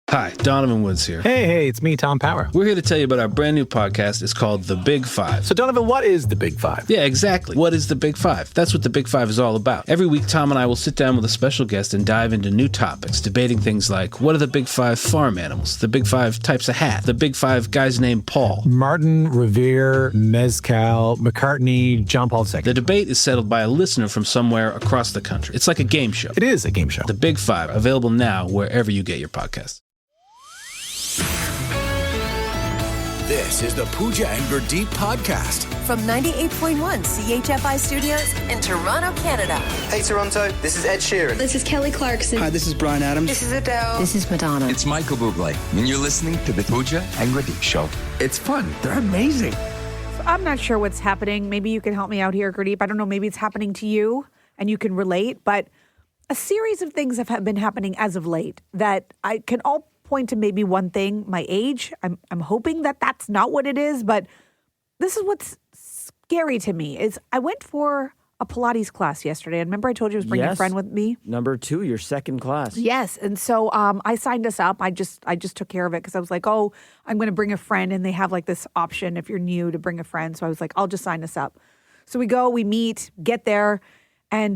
Hi, Donovan Woods here. Hey, it's me, Tom Power. We're here to tell you about our brand new podcast. It's called The Big Five. So, Donovan, what is The Big Five? Yeah, exactly. What is The Big Five? That's what The Big Five is all about. Every week, Tom and I will sit down with a special guest and dive into new topics, debating things like, what are the Big Five farm animals? The Big Five types of hat? The Big Five guys named Paul? Martin, Revere, Mezcal, McCartney, John Paul II. The debate is settled by a listener from somewhere across the country. It's like a game show. It is a game show. The Big Five, available now wherever you get your podcasts. This is the Pooja and Gurdeep podcast. From 98.1 CHFI Studios in Toronto, Canada. Hey Toronto, this is Ed Sheeran. This is Kelly Clarkson. Hi, this is Bryan Adams. This is Adele. This is Madonna. It's Michael Bublé, and you're listening to the Pooja and Gurdeep Show. It's fun. They're amazing. So I'm not sure what's happening. Maybe you can help me out here, Gurdeep. I don't know. Maybe it's happening to you and you can relate, but a series of things have been happening as of late that I can all point to maybe one thing, my age. I'm hoping that that's not what it is, but this is what's scary to me is I went for a Pilates class yesterday. And remember I told you I was bringing a friend with me? Number 2, your second class. Yes. And so I signed us up. I just took care of it because I was like, oh, I'm going to bring a friend. And they have like this option if you're new to bring a friend. So I was like, I'll just sign us up. So we go, we meet, get there, and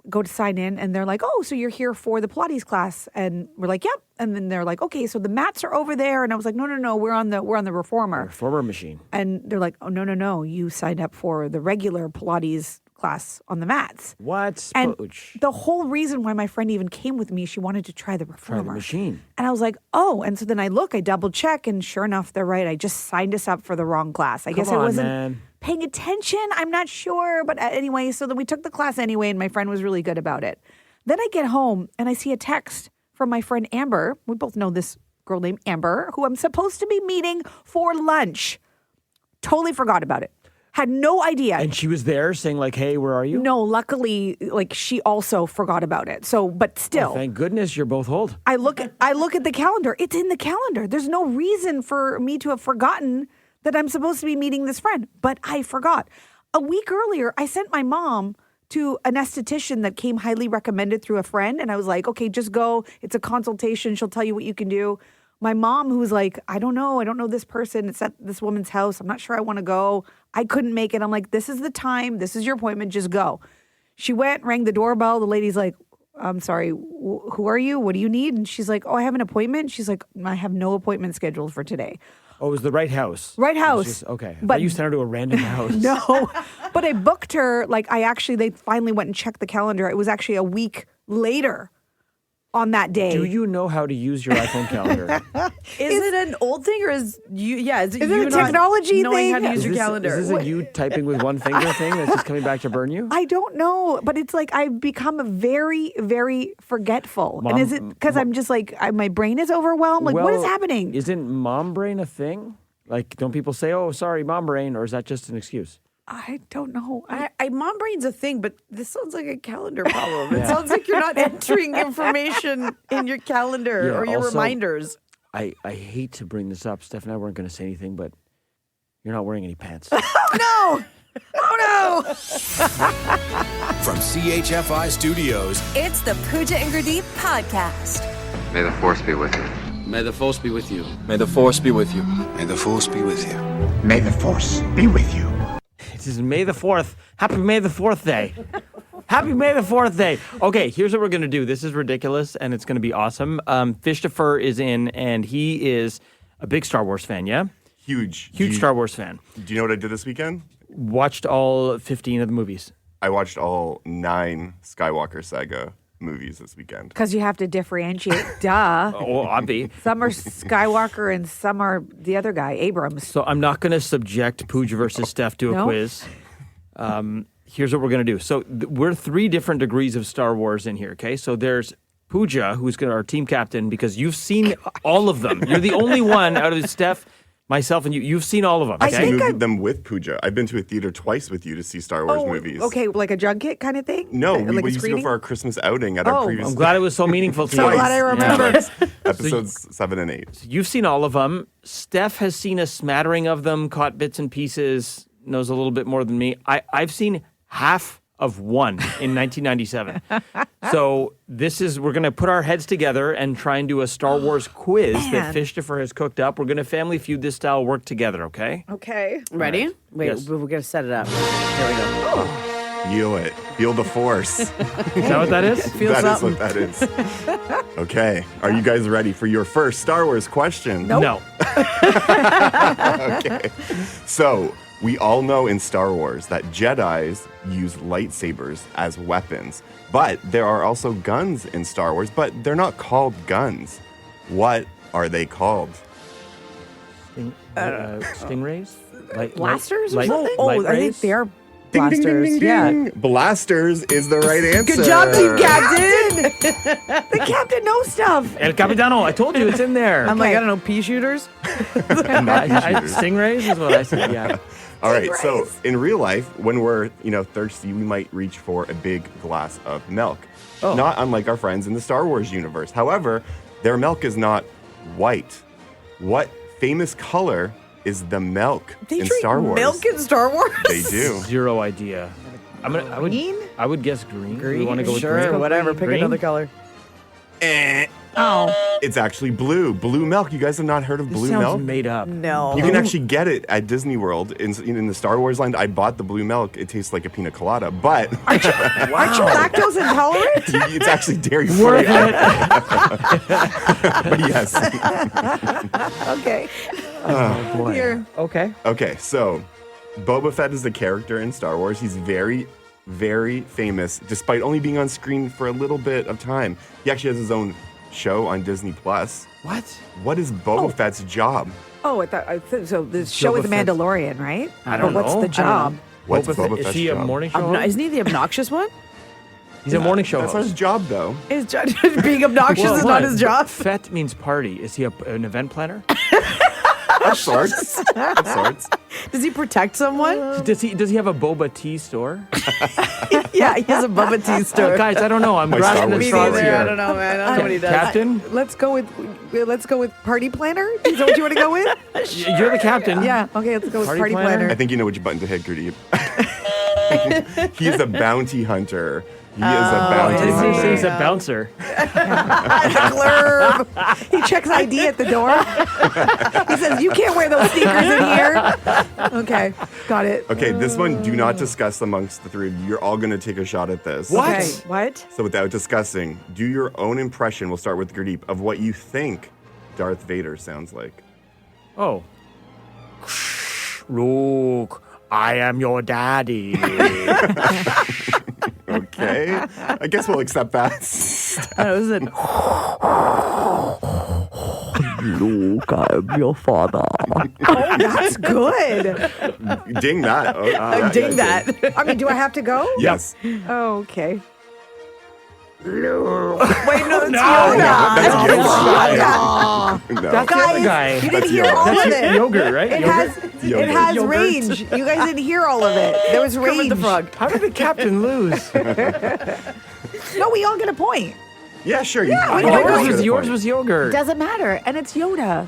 go to sign in, and they're like, oh, so you're here for the Pilates class? And we're like, yep. And then they're like, okay, so the mats are over there. And I was like, no, we're on the reformer. Reformer machine. And they're like, oh, no, you signed up for the regular Pilates class on the mats. What? And the whole reason why my friend even came with me, she wanted to try the reformer. Try the machine. And I was like, oh. And so then I double check, and sure enough, they're right. I just signed us up for the wrong class. I guess I wasn't paying attention. I'm not sure. But anyway, so then we took the class anyway, and my friend was really good about it. Then I get home, and I see a text from my friend Amber. We both know this girl named Amber, who I'm supposed to be meeting for lunch. Totally forgot about it. Had no idea. And she was there saying like, hey, where are you? No, luckily, like she also forgot about it. So, but still. Oh, thank goodness you're both old. I look at the calendar. It's in the calendar. There's no reason for me to have forgotten that I'm supposed to be meeting this friend, but I forgot. A week earlier, I sent my mom to an esthetician that came highly recommended through a friend. And I was like, okay, just go. It's a consultation. She'll tell you what you can do. My mom, who was like, I don't know this person. It's at this woman's house. I'm not sure I want to go. I couldn't make it. I'm like, this is the time. This is your appointment. Just go. She went, rang the doorbell. The lady's like, I'm sorry, who are you? What do you need? And she's like, oh, I have an appointment. She's like, I have no appointment scheduled for today. Oh, it was the right house. Right house. Okay. But you sent her to a random house. No, but I booked her. Like they finally went and checked the calendar. It was actually a week later on that day. Do you know how to use your iPhone calendar? Is it an old thing or is it a technology knowing thing? how to use your calendar? Is this a you typing with one finger thing that's just coming back to burn you? I don't know, but it's like I've become very, very forgetful. And is it because I'm just like, my brain is overwhelmed? Like, what is happening? Isn't mom brain a thing? Like, don't people say, oh, sorry, mom brain, or is that just an excuse? I don't know. Mom brain's a thing, but this sounds like a calendar problem. It sounds like you're not entering information in your calendar or your reminders. I hate to bring this up. Steph and I weren't going to say anything, but you're not wearing any pants. Oh, no! Oh, no! From CHFI Studios, It's the Pooja and Gurdeep podcast. May the force be with you. May the force be with you. May the force be with you. May the force be with you. May the force be with you. This is May the 4th. Happy May the 4th day. Happy May the 4th day. Okay, here's what we're going to do. This is ridiculous, and it's going to be awesome. Fish to Fur is in, and he is a big Star Wars fan, yeah? Huge Star Wars fan. Do you know what I did this weekend? Watched all 15 of the movies. I watched all 9 Skywalker Saga movies this weekend. Because you have to differentiate. Duh. Oh, obvi. Some are Skywalker and some are the other guy, Abrams. So I'm not going to subject Pooja versus Steph to a quiz. Here's what we're going to do. So we're 3 different degrees of Star Wars in here, okay? So there's Pooja, who's our team captain, because you've seen all of them. You're the only one out of Steph, myself, and you. You've seen all of them. I've seen them with Pooja. I've been to a theater twice with you to see Star Wars movies. Okay, like a junket kind of thing? No, like we used to go for our Christmas outing at our previous... I'm glad it was so meaningful to you. So glad I remember. Episodes 7 and 8. So you've seen all of them. Steph has seen a smattering of them, caught bits and pieces, knows a little bit more than me. I've seen half of 1 in 1997. So we're going to put our heads together and try and do a Star Wars quiz that Fishtifer has cooked up. We're going to Family Feud this style work together, okay? Okay. Ready? Right. Wait, Yes. we're going to set it up. Here we go. Feel it. Feel the force. Is that what that is? Feel That is something. what that is. Okay. Are you guys ready for your first Star Wars question? No. Okay. So, we all know in Star Wars that Jedis use lightsabers as weapons. But there are also guns in Star Wars, but they're not called guns. What are they called? Stingrays? Blasters or light- something? light I think rays? they are Ding, ding, blasters. ding, ding, Yeah. ding. Blasters is the right answer. Good job, Team Captain. The captain knows stuff. El Capitano, I told you it's in there. I'm like, I don't know, pea shooters? Stingrays is what I said, yeah. All right, so in real life, when we're, thirsty, we might reach for a big glass of milk. Oh. Not unlike our friends in the Star Wars universe. However, their milk is not white. What famous color is the milk They in drink Star Wars? milk in Star Wars? They do. Zero idea. Green? I would guess green. We want to go with Sure, green. whatever. Pick Green? another color. Oh. It's actually blue. Blue milk. You guys have not heard of blue Sounds milk? made up. No. You can actually get it at Disney World in the Star Wars line. I bought the blue milk. It tastes like a pina colada, but Aren't you lactose intolerant? it's actually dairy free. Worth it. Yes. Okay. Oh, boy. Here. Okay. Okay, so Boba Fett is the character in Star Wars. He's very, very famous, despite only being on screen for a little bit of time. He actually has his own show on Disney Plus. What? What is Boba Fett's job? Oh, I thought so. The show with the Fett. Mandalorian, right? I don't But what's know. the job? What's Boba Fett- Boba is Fett's he a job? morning show host? Isn't he the obnoxious one? He's a morning show That's not host. his job, though. Being obnoxious Well, is what? not his job. Fett means party. Is he an event planner? Of sorts. Of sorts. Does he protect someone? Does he have a boba tea store? Yeah, he has a Bubba tea store. Guys, I don't know. I'm My Star grasping Wars at straws story. here. I don't know, man. I don't know what he does. Captain? Let's go with party planner. Is that what you want to go with? You're the captain. Yeah. Okay, let's go with Party party planner? planner. I think you know which button to hit, Gurdeep. He's a bounty hunter. He is a bounty hunter. He's a bouncer. Glurb. He checks ID at the door. He says, "You can't wear those sneakers in here." Okay, got it. Okay, this one, do not discuss amongst the three of you. You're all going to take a shot at this. What? Okay, what? So without discussing, do your own impression, we'll start with Gurdeep, of what you think Darth Vader sounds like. Oh. Luke, I am your daddy. Okay. I guess we'll accept that. Isn't Luke, I'm your father. Oh, that's good. Ding that. Oh, yeah, Ding yeah, that. I mean, do I have to go? Yes. Oh, okay. Wait, no, it's No. Yoda. That's Oh, Yoda. Yoda. No. That's the other Guys, guy. you didn't That's hear yogurt. all That's of it. yogurt, right? It has Yogurt. it has Yogurt. range. You guys didn't hear all of it. There was range. the frog. How did the captain lose? No, we all get a point. Yeah, sure. You, Yeah, you we can don't go know. to the yours point. was yogurt. Doesn't matter, and it's Yoda.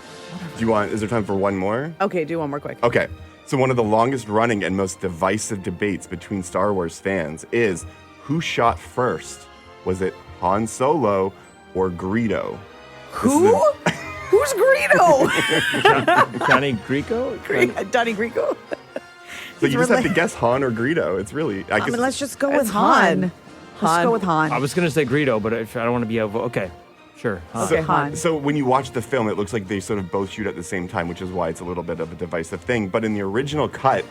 Is there time for one more? Okay, do one more quick. Okay. So one of the longest running and most divisive debates between Star Wars fans is who shot first? Was it Han Solo or Greedo? Who? Who's Greedo? Johnny Greco? Donnie Greco. So you just have to really- guess Han or Greedo. It's really, I I guess, mean, let's just go It's with Han. Han. Let's go with Han. I was going to say Greedo, but if I don't want to be okay. Sure. Han. Okay, Han. So when you watch the film, it looks like they sort of both shoot at the same time, which is why it's a little bit of a divisive thing. But in the original cut,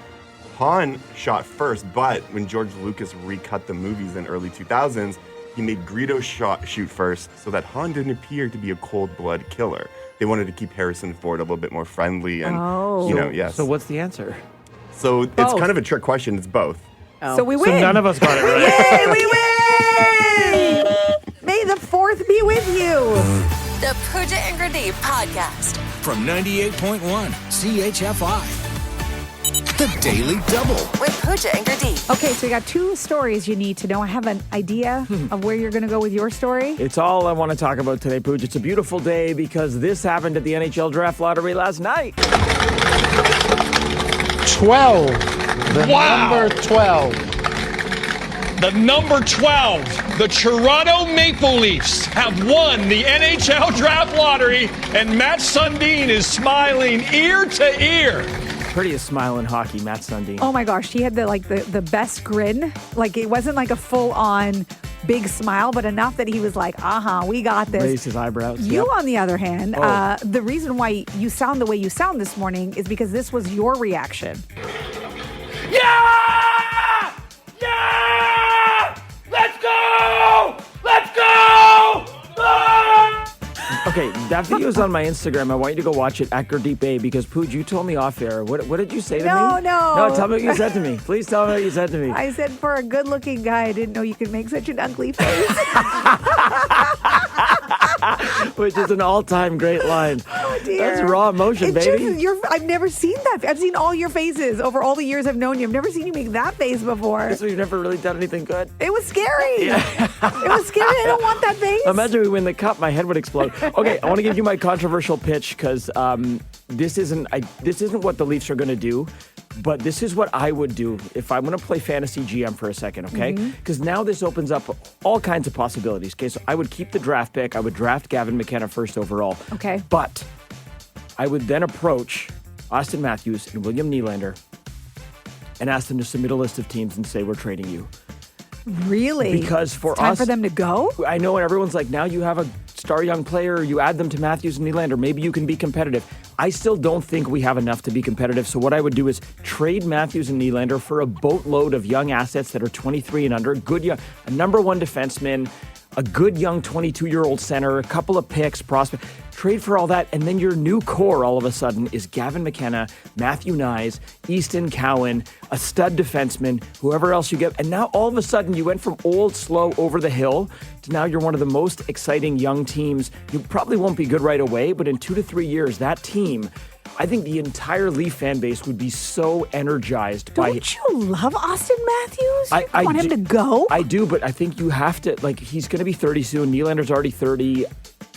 Han shot first, but when George Lucas recut the movies in early 2000s, he made Greedo shoot first so that Han didn't appear to be a cold-blood killer. They wanted to keep Harrison Ford a little bit more friendly and, yes. So what's the answer? So it's kind of a trick question. It's both. So we win. So none of us got it right. Yay, we win! May the 4th be with you. The Pooja and Gurdeep podcast. From 98.1 CHFI. The Daily Double. With Pooja and Gurdeep. Okay, so we got 2 stories you need to know. I have an idea of where you're going to go with your story. It's all I want to talk about today, Pooja. It's a beautiful day because this happened at the NHL Draft Lottery last night. 12. The number 12. the number 12, the Toronto Maple Leafs have won the NHL Draft Lottery, and Matt Sundin is smiling ear to ear. Prettiest smile in hockey, Matt Sundin. Oh my gosh, he had the best grin. Like it wasn't like a full on big smile, but enough that he was like, we got this. Raised his eyebrows. You, on the other hand, the reason why you sound the way you sound this morning is because this was your reaction. Yeah! Yeah! Let's go! Let's go! Ah! Okay, that video is on my Instagram. I want you to go watch it at Gurdeep A because Pooja, you told me off air. What did you say to me? No. No, tell me what you said to me. Please tell me what you said to me. I said, for a good-looking guy, I didn't know you could make such an ugly face. Which is an all-time great line. Oh, dear. That's raw emotion, baby. I've never seen that. I've seen all your faces over all the years I've known you. I've never seen you make that face before. So you've never really done anything good? It was scary. Yeah. It was scary. I don't want that face. Imagine we win the cup. My head would explode. Okay, I want to give you my controversial pitch because this isn't what the Leafs are going to do. But this is what I would do if I'm going to play fantasy GM for a second, okay? Because now this opens up all kinds of possibilities, okay? So I would keep the draft pick. I would draft Gavin McKenna first overall. Okay. But I would then approach Austin Matthews and William Nylander and ask them to submit a list of teams and say, we're trading you. Really? Because for it's time us, for them to go? I know, and everyone's like, now you have a star young player, you add them to Matthews and Nylander, maybe you can be competitive. I still don't think we have enough to be competitive, so what I would do is trade Matthews and Nylander for a boatload of young assets that are 23 and under, a number one defenseman, a good young 22-year-old center, a couple of picks, prospect. Trade for all that, and then your new core all of a sudden is Gavin McKenna, Matthew Nyes, Easton Cowan, a stud defenseman, whoever else you get. And now all of a sudden you went from old, slow, over the hill to now you're one of the most exciting young teams. You probably won't be good right away, but in 2 to 3 years, that team, I think the entire Leaf fan base would be so energized by... Don't you love Austin Matthews? I want him to go? I do, but I think you have to... he's going to be 30 soon. Nylander's already 30.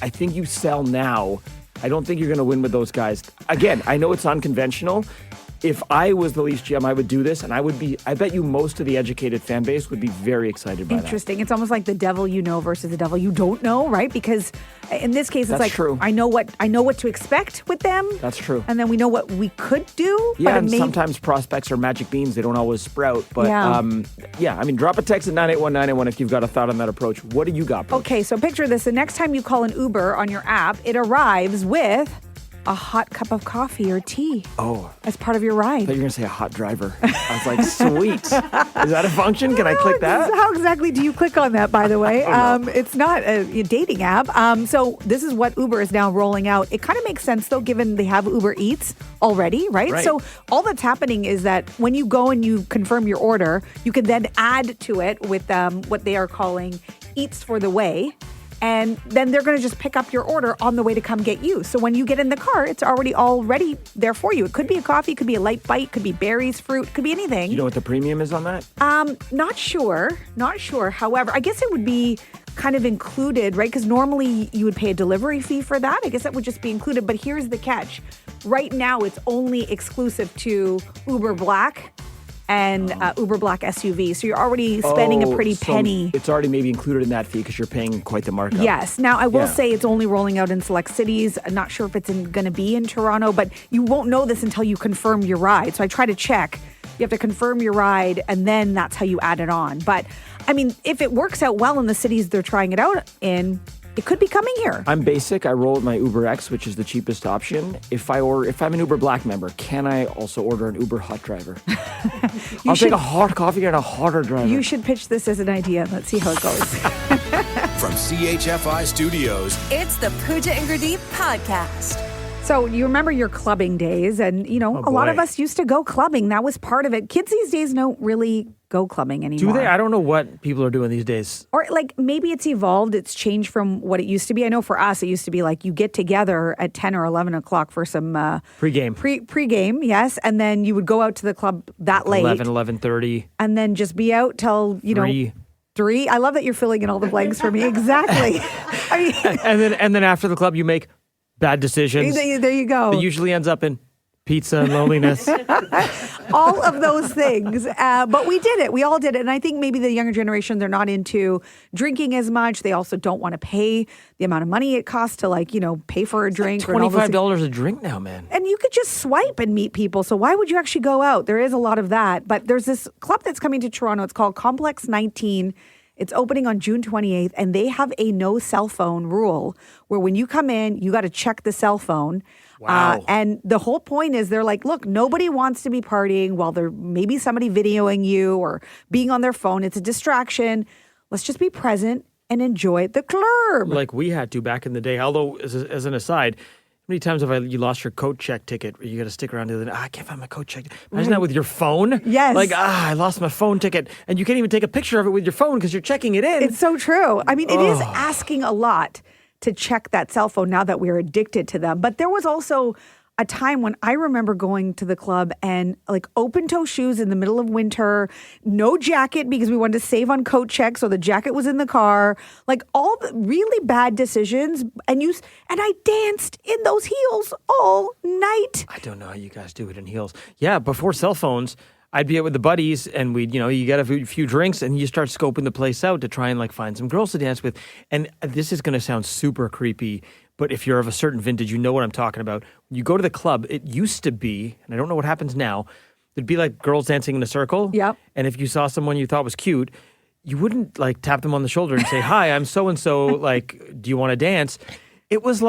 I think you sell now. I don't think you're going to win with those guys. Again, I know it's unconventional. If I was the Leafs GM, I would do this, and I bet you most of the educated fan base would be very excited by that. Interesting. It's almost like the devil you know versus the devil you don't know, right? Because in this case, it's true. I know what to expect with them. That's true. And then we know what we could do. Yeah, and sometimes prospects are magic beans. They don't always sprout. But drop a text at 981-981 if you've got a thought on that approach. What do you got, Pooch? Okay, so picture this. The next time you call an Uber on your app, it arrives with a hot cup of coffee or tea. Oh. As part of your ride. I thought you were going to say a hot driver. I was like, sweet. Is that a function? Can I click that? How exactly do you click on that, by the way? It's not a dating app. So this is what Uber is now rolling out. It kind of makes sense, though, given they have Uber Eats already, right? So all that's happening is that when you go and you confirm your order, you can then add to it with what they are calling Eats for the Way. And then they're going to just pick up your order on the way to come get you. So when you get in the car, it's already there for you. It could be a coffee, it could be a light bite, could be berries, fruit, could be anything. You know what the premium is on that? Not sure. However, I guess it would be kind of included, right? Because normally you would pay a delivery fee for that. I guess that would just be included. But here's the catch. Right now, it's only exclusive to Uber Black and Uber Black SUV. So you're already spending a pretty penny. It's already maybe included in that fee because you're paying quite the markup. Yes. Now, I will say it's only rolling out in select cities. I'm not sure if it's going to be in Toronto, but you won't know this until you confirm your ride. So I try to check. You have to confirm your ride, and then that's how you add it on. But, I mean, if it works out well in the cities they're trying it out in, it could be coming here. I'm basic. I roll with my Uber X, which is the cheapest option. If I'm an Uber Black member, can I also order an Uber hot driver? I'll take a hot coffee and a hotter driver. You should pitch this as an idea. Let's see how it goes. From CHFI Studios, it's the Pooja and Gurdeep podcast. So you remember your clubbing days, and, a lot of us used to go clubbing. That was part of it. Kids these days don't really go clubbing anymore. Do they? I don't know what people are doing these days. Or maybe it's evolved. It's changed from what it used to be. I know for us, it used to be you get together at 10 or 11 o'clock for some pre-game. Pre-game, yes. And then you would go out to the club that late. 11:30. And then just be out till, 3. I love that you're filling in all the blanks for me. Exactly. I mean, and then after the club, you make bad decisions. There you go. It usually ends up in pizza and loneliness. All of those things. But we did it. We all did it. And I think maybe the younger generation, they're not into drinking as much. They also don't want to pay the amount of money it costs to pay for a drink. $25 a drink now, man. And you could just swipe and meet people. So why would you actually go out? There is a lot of that. But there's this club that's coming to Toronto. It's called Complex 19. It's opening on June 28th, and they have a no cell phone rule where when you come in, you got to check the cell phone. Wow. And the whole point is they're like, look, nobody wants to be partying while there may be somebody videoing you or being on their phone. It's a distraction. Let's just be present and enjoy the club. Like we had to back in the day. Although, as an aside, how many times have you lost your coat check ticket? You got to stick around the other day. I can't find my coat check. Imagine that with your phone. Yes. I lost my phone ticket. And you can't even take a picture of it with your phone because you're checking it in. It's so true. I mean, it is asking a lot to check that cell phone now that we're addicted to them. But there was also a time when I remember going to the club and open toe shoes in the middle of winter, no jacket because we wanted to save on coat check, so the jacket was in the car, all the really bad decisions. And I danced in those heels all night. I don't know how you guys do it in heels. Yeah, before cell phones, I'd be out with the buddies and we'd, you get a few drinks and you start scoping the place out to try and find some girls to dance with. And this is going to sound super creepy, but if you're of a certain vintage, you know what I'm talking about. When you go to the club, it used to be, and I don't know what happens now, it'd be like girls dancing in a circle. Yep. And if you saw someone you thought was cute, you wouldn't tap them on the shoulder and say, hi, I'm so-and-so, do you want to dance? It was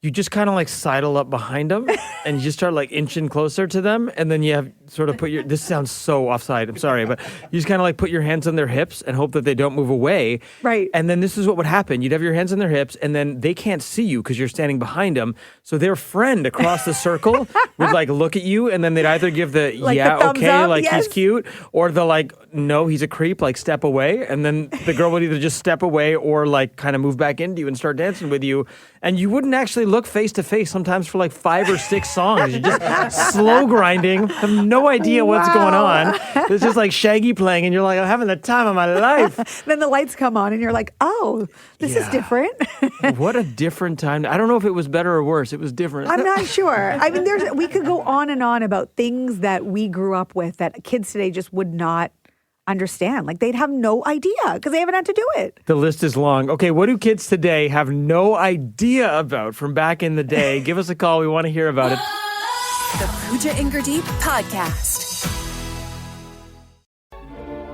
you just kind of sidle up behind them and you just start inching closer to them. And then you have sort of this sounds so offside. I'm sorry, but you just kind of put your hands on their hips and hope that they don't move away. Right. And then this is what would happen. You'd have your hands on their hips and then they can't see you because you're standing behind them. So their friend across the circle would look at you and then they'd either give the thumbs up, yes. He's cute, or the no, he's a creep, step away. And then the girl would either just step away or kind of move back into you and start dancing with you. And you wouldn't actually look face to face sometimes for 5 or 6 songs. You're just slow grinding, have no idea what's going on. It's just Shaggy playing, and you're I'm having the time of my life. Then the lights come on, and you're oh, this is different. What a different time. I don't know if it was better or worse. It was different. I'm not sure. I mean, we could go on and on about things that we grew up with that kids today just would not understand. They'd have no idea because they haven't had to do it. The list is long. Okay, what do kids today have no idea about from back in the day? Give us a call. We want to hear about it. The Pooja and Gurdeep podcast.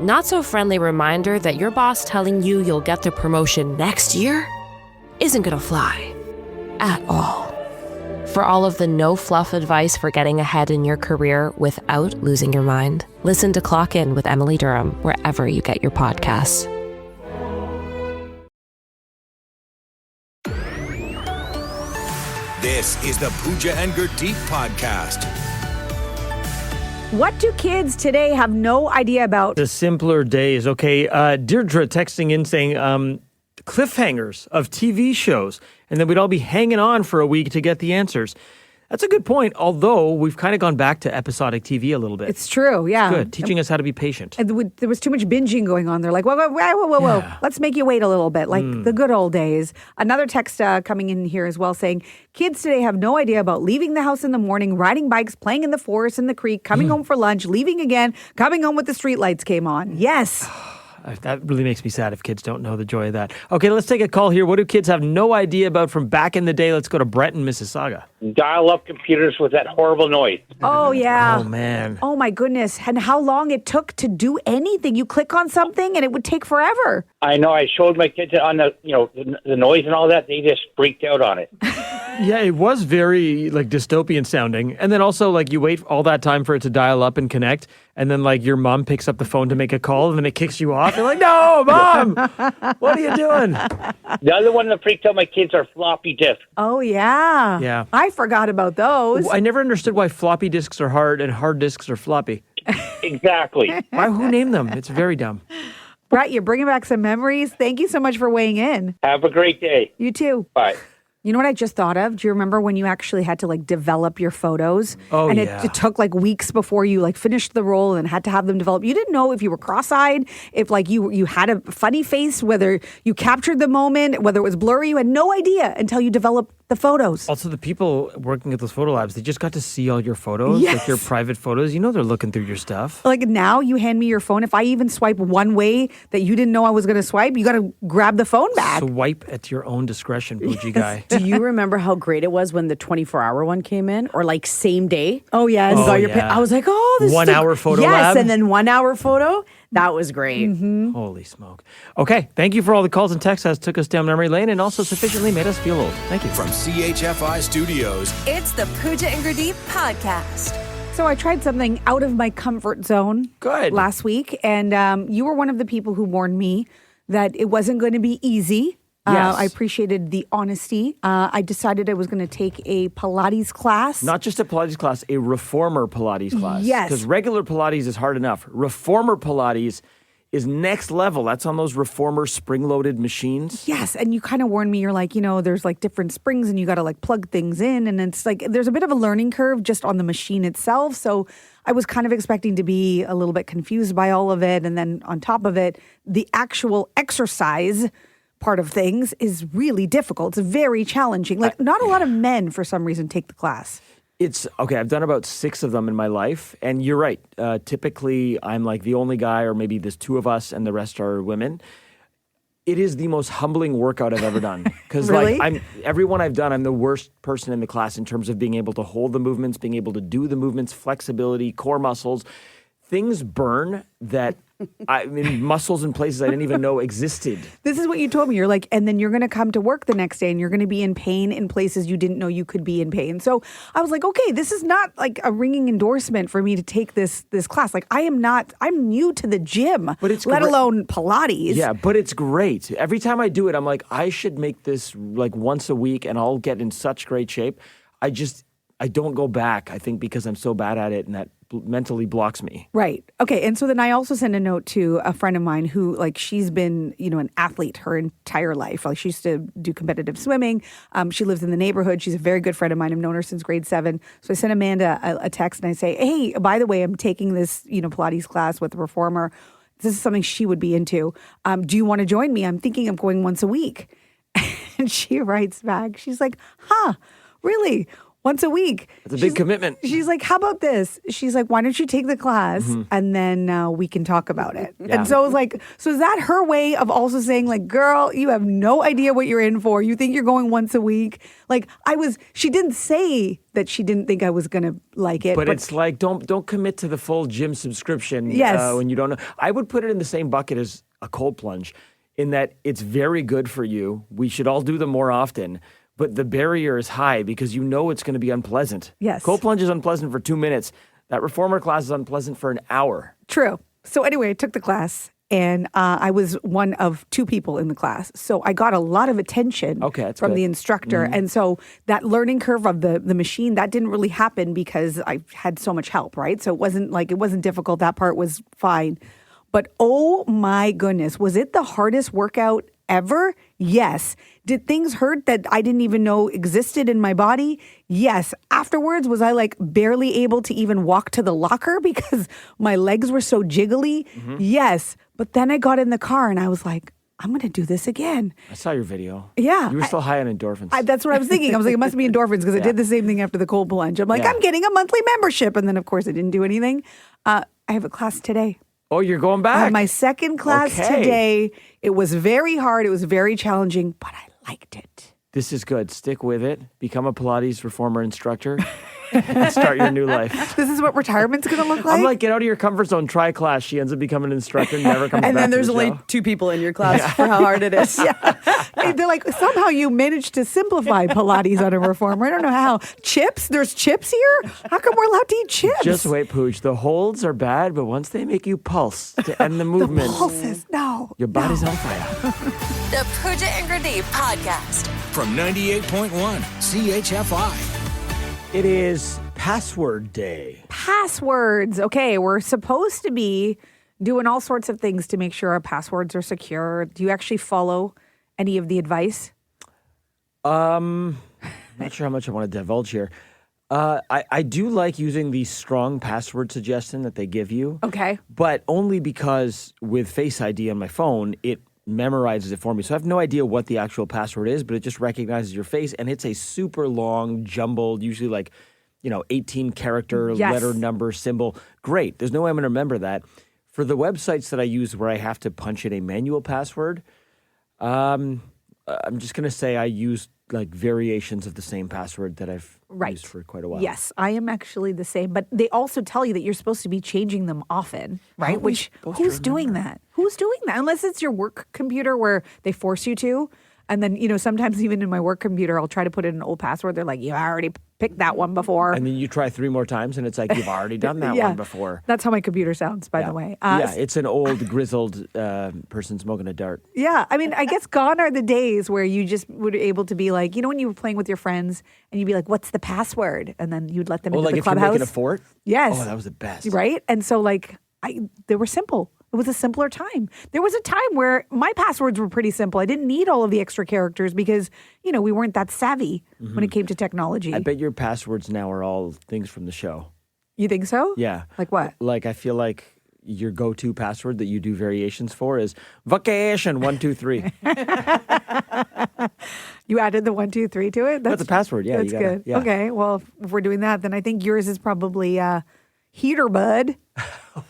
Not so friendly reminder that your boss telling you you'll get the promotion next year isn't going to fly at all. For all of the no fluff advice for getting ahead in your career without losing your mind, listen to Clock In with Emily Durham wherever you get your podcasts. This is the Pooja and Gurdeep podcast. What do kids today have no idea about? The simpler days. Okay, Deirdre texting in saying cliffhangers of TV shows, and then we'd all be hanging on for a week to get the answers. That's a good point, although we've kind of gone back to episodic TV a little bit. It's true, yeah. It's good, teaching us how to be patient. And there was too much binging going on. They're whoa. Yeah. Let's make you wait a little bit, the good old days. Another text coming in here as well saying, kids today have no idea about leaving the house in the morning, riding bikes, playing in the forest, in the creek, coming home for lunch, leaving again, coming home with the street lights came on. Yes. That really makes me sad if kids don't know the joy of that. Okay, let's take a call here. What do kids have no idea about from back in the day? Let's go to Brett in Mississauga. Dial-up computers with that horrible noise. Oh, yeah. Oh, man. Oh, my goodness. And how long it took to do anything. You click on something and it would take forever. I know. I showed my kids on the noise and all that. They just freaked out on it. Yeah, it was very dystopian sounding. And then also you wait all that time for it to dial up and connect. And then your mom picks up the phone to make a call and then it kicks you off. You're like, no, Mom, what are you doing? The other one that freaked out my kids are floppy disks. Oh, yeah. Yeah. I forgot about those. I never understood why floppy disks are hard and hard disks are floppy. Exactly. Who named them? It's very dumb. Brett, you're bringing back some memories. Thank you so much for weighing in. Have a great day. You too. Bye. You know what I just thought of? Do you remember when you actually had to develop your photos? Oh, and yeah. it took weeks before you finished the roll and had to have them developed. You didn't know if you were cross-eyed, if you had a funny face, whether you captured the moment, whether it was blurry. You had no idea until you developed the photos. Also, the people working at those photo labs, they just got to see all your photos, Yes. like your private photos. You know they're looking through your stuff. Like now you hand me your phone. If I even swipe one way that you didn't know I was going to swipe, you got to grab the phone back. Swipe at your own discretion, Pooja guy. Do you remember how great it was when the 24-hour one came in, or like same day? Oh yes. Oh, Got your yeah. I was like, oh, this 1 is hour photo yes, lab? and then 1 hour photo. That was great. Holy smoke. Okay, thank you for all the calls and texts that took us down memory lane and also sufficiently made us feel old. Thank you. From CHFI Studios, It's the Pooja and Gurdeep podcast. So I tried something out of my comfort zone last week, and you were one of the people who warned me that it wasn't going to be easy. Yes. I appreciated the honesty. I decided I was going to take a Pilates class. Not just a Pilates class, a reformer Pilates class. Yes. Because regular Pilates is hard enough. Reformer Pilates is next level. That's on those reformer spring-loaded machines. Yes, and you kind of warned me. You're like, there's like different springs and you got to like plug things in. And it's like, there's a bit of a learning curve just on the machine itself. So I was kind of expecting to be a little bit confused by all of it. And then on top of it, the actual exercise part of things is really difficult. It's very challenging. Like not a lot of men for some reason take the class. It's okay. I've done about 6 of them in my life, and you're right. Typically, I'm like the only guy, or maybe there's 2 of us, and the rest are women. It is the most humbling workout I've ever done because, Really? everyone I've done, I'm the worst person in the class in terms of being able to hold the movements, being able to do the movements, flexibility, core muscles. Things burn that muscles in places I didn't even know existed. This is what you told me. You're like, and then you're going to come to work the next day and you're going to be in pain in places you didn't know you could be in pain. So I was like, okay, this is not like a ringing endorsement for me to take this class. Like I'm new to the gym, but it's let alone Pilates. Yeah, but it's great. Every time I do it, I'm like, I should make this like once a week and I'll get in such great shape. I don't go back, I think, because I'm so bad at it and that mentally blocks me. Right. Okay. And so then I also sent a note to a friend of mine who, like, she's been, an athlete her entire life. Like, she used to do competitive swimming. She lives in the neighborhood. She's a very good friend of mine. I've known her since grade 7. So I sent Amanda a text and I say, hey, by the way, I'm taking this, Pilates class with a reformer. This is something she would be into. Do you want to join me? I'm thinking of going once a week. And she writes back. She's like, really? Once a week. It's a big commitment. She's like, how about this? She's like, why don't you take the class and then we can talk about it. Yeah. And so I was like, so is that her way of also saying like, girl, you have no idea what you're in for. You think you're going once a week. Like she didn't say that she didn't think I was going to like it. But it's like, don't commit to the full gym subscription Yes. When you don't know. I would put it in the same bucket as a cold plunge in that it's very good for you. We should all do them more often. But the barrier is high because it's going to be unpleasant. Yes. Cold plunge is unpleasant for 2 minutes. That reformer class is unpleasant for an hour. True. So anyway, I took the class and I was one of 2 people in the class. So I got a lot of attention from the instructor. And so that learning curve of the machine, that didn't really happen because I had so much help, right? So it wasn't difficult. That part was fine. But oh my goodness, was it the hardest workout ever? Yes. Did things hurt that I didn't even know existed in my body? Yes. Afterwards, was I like barely able to even walk to the locker because my legs were so jiggly? Yes. But then I got in the car and I was like, I'm going to do this again. I saw your video. Yeah. You were still high on endorphins. That's what I was thinking. I was like, it must be endorphins because I did the same thing after the cold plunge. I'm like, I'm getting a monthly membership. And then, of course, I didn't do anything. I have a class today. Oh, you're going back? I had my second class today. It was very hard. It was very challenging, but I liked it. This is good. Stick with it. Become a Pilates reformer instructor. And start your new life. This is what retirement's going to look like? I'm like, get out of your comfort zone, try class. She ends up becoming an instructor, never comes back. And then there's to the only show. 2 people in your class for how hard it is. Hey, they're like, somehow you managed to simplify Pilates on a reformer. I don't know how. Chips? There's chips here? How come we're allowed to eat chips? Just wait, Pooch. The holds are bad, but once they make you pulse to end the movement, the pulses, no. your body's on fire. The Pooja and Gurdeep podcast. From 98.1 CHFI. It is Password Day. Passwords. Okay, we're supposed to be doing all sorts of things to make sure our passwords are secure. Do you actually follow any of the advice? Not sure how much I want to divulge here. I do like using the strong password suggestion that they give you. Okay. But only because with Face ID on my phone, it memorizes it for me. So I have no idea what the actual password is, but it just recognizes your face, and it's a super long, jumbled, usually 18 character letter, number, symbol. Great. There's no way I'm going to remember that. For the websites that I use where I have to punch in a manual password, I'm just going to say I use variations of the same password that I've used for quite a while. Yes, I am actually the same. But they also tell you that you're supposed to be changing them often, right? Who's doing that? Who's doing that? Unless it's your work computer where they force you to. And then, sometimes even in my work computer, I'll try to put in an old password. They're like, you already picked that one before. And then you try 3 more times, and it's like, you've already done that one before. That's how my computer sounds, by the way. It's an old, grizzled person smoking a dart. Yeah. I mean, I guess gone are the days where you just would be able to be like, when you were playing with your friends, and you'd be like, what's the password? And then you'd let them into the clubhouse. Like if you're making a fort? Yes. Oh, that was the best. Right? And so, they were simple. It was a simpler time. There was a time where my passwords were pretty simple. I didn't need all of the extra characters because, we weren't that savvy when it came to technology. I bet your passwords now are all things from the show. You think so? Yeah. Like what? I feel like your go-to password that you do variations for is vacation 123. You added the 1, 2, 3 to it? That's a password, yeah. That's good. Yeah. Okay, well, if we're doing that, then I think yours is probably Heater Bud.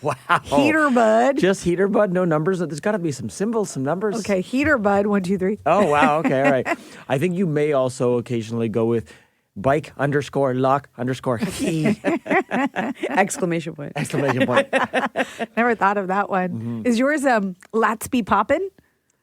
Wow. Heater Bud. Just Heater Bud? No numbers? There's got to be some symbols, some numbers. Okay, Heater Bud, 1, 2, 3. Oh, wow. Okay, all right. I think you may also occasionally go with bike _lock _key. Exclamation point. Exclamation point. Never thought of that one. Mm-hmm. Is yours Lats Be Poppin'?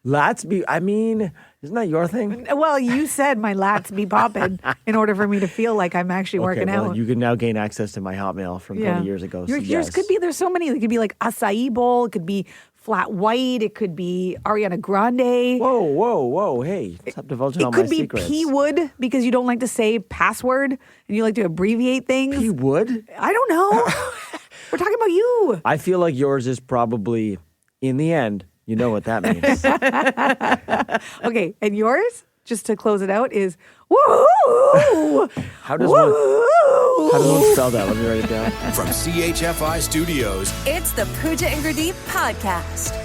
Isn't that your thing? Well, you said my lats be popping in order for me to feel like I'm actually working out. You can now gain access to my Hotmail from 20 years ago. Yours could be, there's so many. It could be like acai bowl. It could be flat white. It could be Ariana Grande. Whoa. Hey, stop divulging all my secrets. It could be P-Wood because you don't like to say password and you like to abbreviate things. P-Wood? I don't know. We're talking about you. I feel like yours is probably, in the end, you know what that means. Okay, and yours, just to close it out, is woohoo! How does one spell that? Let me write it down. From CHFI Studios, it's the Pooja and Gurdeep podcast.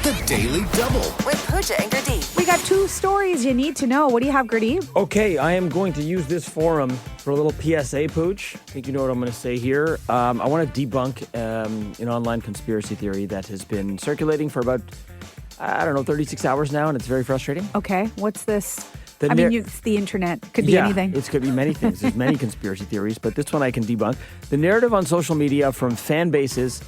The Daily Double with Pooja and Gurdeep. We got 2 stories you need to know. What do you have, Gurdeep? Okay, I am going to use this forum for a little PSA, Pooch. I think you know what I'm going to say here. I want to debunk an online conspiracy theory that has been circulating for about, 36 hours now, and it's very frustrating. Okay, what's this? It's the internet. Could be anything. It could be many things. There's many conspiracy theories, but this one I can debunk. The narrative on social media from fan bases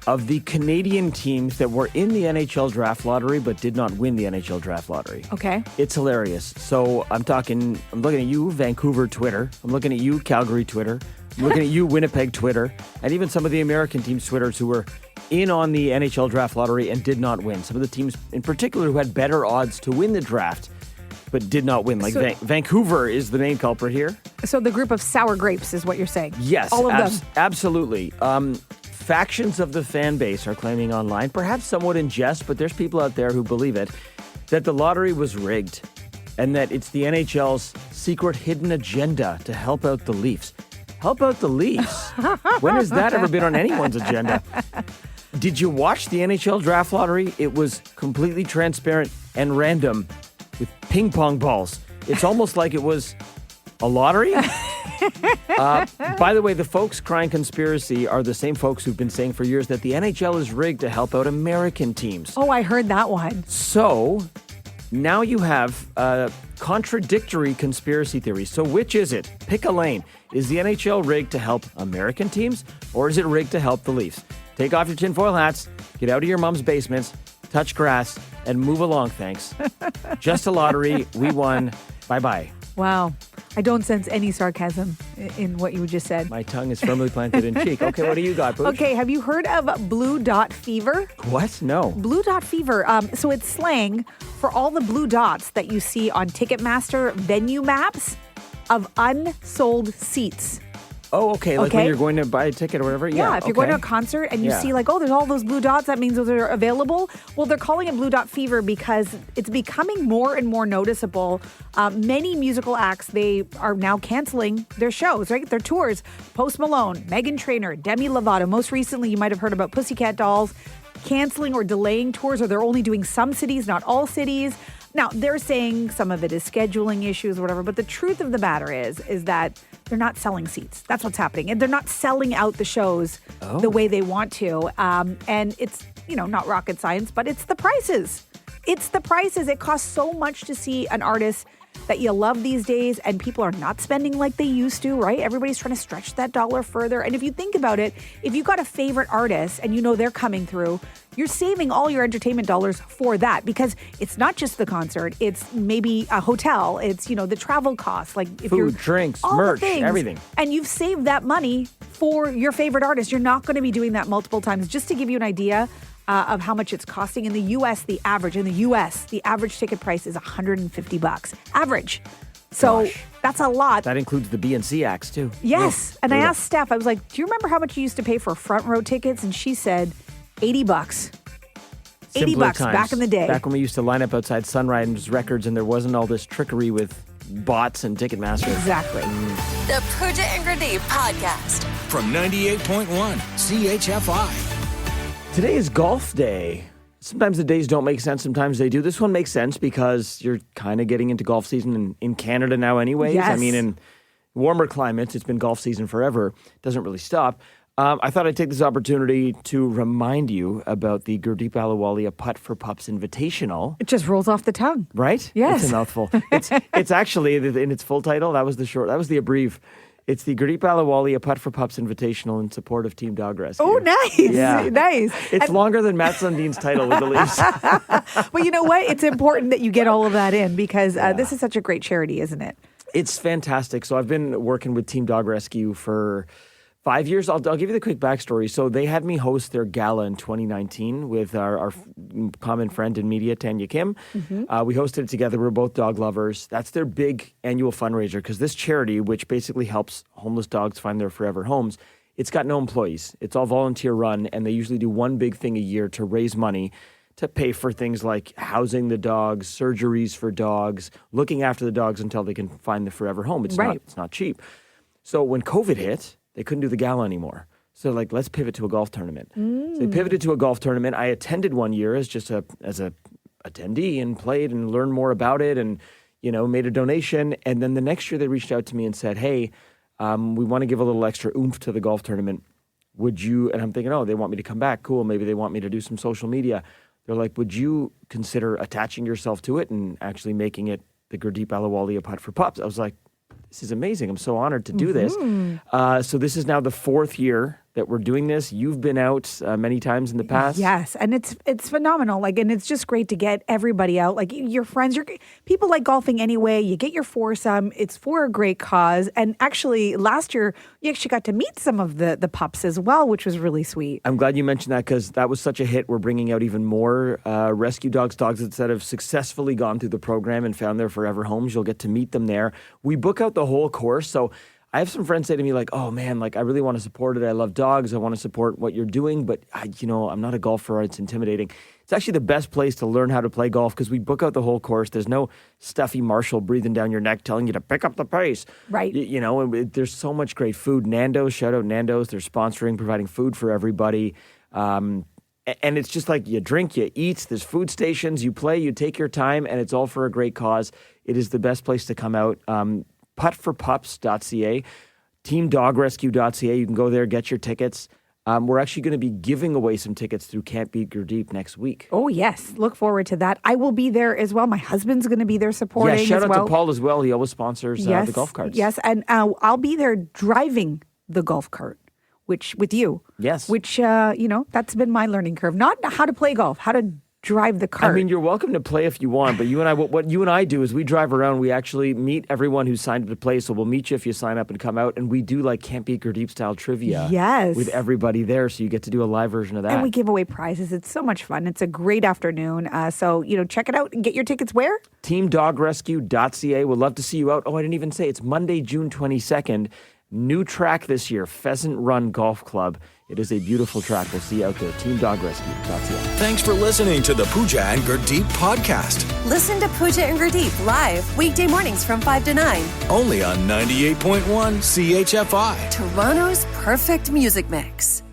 of the Canadian teams that were in the NHL draft lottery but did not win the NHL draft lottery. Okay. It's hilarious. So I'm looking at you, Vancouver Twitter. I'm looking at you, Calgary Twitter. I'm looking at you, Winnipeg Twitter. And even some of the American teams' Twitters who were in on the NHL draft lottery and did not win. Some of the teams in particular who had better odds to win the draft but did not win. Vancouver is the main culprit here. So the group of sour grapes is what you're saying? Yes. All of them? Absolutely. Factions of the fan base are claiming online, perhaps somewhat in jest, but there's people out there who believe it, that the lottery was rigged and that it's the NHL's secret hidden agenda to help out the Leafs. Help out the Leafs? When has that ever been on anyone's agenda? Did you watch the NHL draft lottery? It was completely transparent and random with ping pong balls. It's almost like it was a lottery. By the way, the folks crying conspiracy are the same folks who've been saying for years that the NHL is rigged to help out American teams. Oh, I heard that one. So now you have contradictory conspiracy theories. So which is it? Pick a lane. Is the NHL rigged to help American teams, or is it rigged to help the Leafs? Take off your tinfoil hats, get out of your mom's basements, touch grass, and move along, thanks. Just a lottery. We won. Bye-bye. Wow. I don't sense any sarcasm in what you just said. My tongue is firmly planted in cheek. Okay, what do you got, Pooch? Okay, have you heard of blue dot fever? What? No. Blue dot fever. So it's slang for all the blue dots that you see on Ticketmaster venue maps of unsold seats. Oh, okay. Like when you're going to buy a ticket or whatever? Yeah, if you're going to a concert and you see there's all those blue dots, that means those are available. Well, they're calling it blue dot fever because it's becoming more and more noticeable. Many musical acts, they are now canceling their shows, right? Their tours. Post Malone, Meghan Trainor, Demi Lovato. Most recently, you might have heard about Pussycat Dolls canceling or delaying tours, or they're only doing some cities, not all cities. Now, they're saying some of it is scheduling issues or whatever, but the truth of the matter is that they're not selling seats. That's what's happening. And they're not selling out the shows the way they want to. And it's, not rocket science, but it's the prices. It's the prices. It costs so much to see an artist that you love these days, and people are not spending like they used to, right? Everybody's trying to stretch that dollar further. And if you think about it, if you got a favorite artist and they're coming through, you're saving all your entertainment dollars for that, because it's not just the concert. It's maybe a hotel. It's, the travel costs, like if food, drinks, merch, everything. And you've saved that money for your favorite artist. You're not going to be doing that multiple times. Just to give you an idea of how much it's costing in the U.S., the average ticket price is $150. Average. So that's a lot. That includes the B&C acts too. Yes. And I asked Steph, I was like, do you remember how much you used to pay for front row tickets? And she said $80. $80 back in the day. Back when we used to line up outside Sunrise Records and there wasn't all this trickery with bots and Ticketmaster. Exactly. The Pooja and Gurdeep podcast. From 98.1 CHFI. Today is golf day. Sometimes the days don't make sense. Sometimes they do. This one makes sense because you're kind of getting into golf season in Canada now anyways. Yes. I mean, in warmer climates, it's been golf season forever. It doesn't really stop. I thought I'd take this opportunity to remind you about the Gurdeep Ahluwalia Putt for Pups Invitational. It just rolls off the tongue. Right? Yes. It's a mouthful. It's actually, in its full title, that was the abbrev. It's the Gurdeep Ahluwalia Putt for Pups Invitational in support of Team Dog Rescue. Oh, nice. Yeah. Nice. It's longer than Matt Sundin's title with the Leafs. Well, you know what? It's important that you get all of that in because this is such a great charity, isn't it? It's fantastic. So I've been working with Team Dog Rescue for 5 years. I'll give you the quick backstory. So they had me host their gala in 2019 with our common friend in media, Tanya Kim. Mm-hmm. We hosted it together. We're both dog lovers. That's their big annual fundraiser because this charity, which basically helps homeless dogs find their forever homes, it's got no employees. It's all volunteer run, and they usually do one big thing a year to raise money to pay for things like housing the dogs, surgeries for dogs, looking after the dogs until they can find the forever home. It's not cheap. So when COVID hit, they couldn't do the gala anymore. So let's pivot to a golf tournament. So they pivoted to a golf tournament. I attended one year as a attendee and played and learned more about it and, made a donation. And then the next year they reached out to me and said, hey, we want to give a little extra oomph to the golf tournament. Would you, and I'm thinking, they want me to come back. Cool. Maybe they want me to do some social media. They're like, would you consider attaching yourself to it and actually making it the Gurdeep Ahluwalia Putt for Pups? I was like, this is amazing. I'm so honored to do this. So this is now the 4th year that we're doing this. You've been out many times in the past. Yes, and it's phenomenal. And it's just great to get everybody out. Like your friends, people like golfing anyway. You get your foursome. It's for a great cause. And actually, last year you actually got to meet some of the pups as well, which was really sweet. I'm glad you mentioned that because that was such a hit. We're bringing out even more rescue dogs that have successfully gone through the program and found their forever homes. You'll get to meet them there. We book out the whole course. So I have some friends say to me oh man, I really want to support it. I love dogs. I want to support what you're doing, but I'm not a golfer. It's intimidating. It's actually the best place to learn how to play golf because we book out the whole course. There's no stuffy marshal breathing down your neck telling you to pick up the pace. Right. There's so much great food. Nando's, shout out Nando's. They're sponsoring, providing food for everybody. And it's just you drink, you eat. There's food stations. You play, you take your time, and it's all for a great cause. It is the best place to come out. Puttforpups.ca, teamdogrescue.ca. You can go there, get your tickets. We're actually going to be giving away some tickets through Can't Beat Gurdeep next week. Oh, yes. Look forward to that. I will be there as well. My husband's going to be there supporting shout as out to Paul as well. He always sponsors the golf carts. Yes, and I'll be there driving the golf cart, with you. Yes. Which, that's been my learning curve. Not how to play golf, how to drive the cart. I mean, you're welcome to play if you want, but you and I, what you and I do is we drive around. We actually meet everyone who's signed up to play. So we'll meet you if you sign up and come out, and we do Can't Beat Gurdeep style trivia. Yes, with everybody there, so you get to do a live version of that. And we give away prizes. It's so much fun. It's a great afternoon. So check it out and get your tickets where? Teamdogrescue.ca. We'd love to see you out. Oh, I didn't even say it's Monday, June 22nd. New track this year, Pheasant Run Golf Club. It is a beautiful track. We'll see you out there. Teamdogrescue.ca. Thanks for listening to the Pooja and Gurdeep podcast. Listen to Pooja and Gurdeep live weekday mornings from 5 to 9. Only on 98.1 CHFI. Toronto's perfect music mix.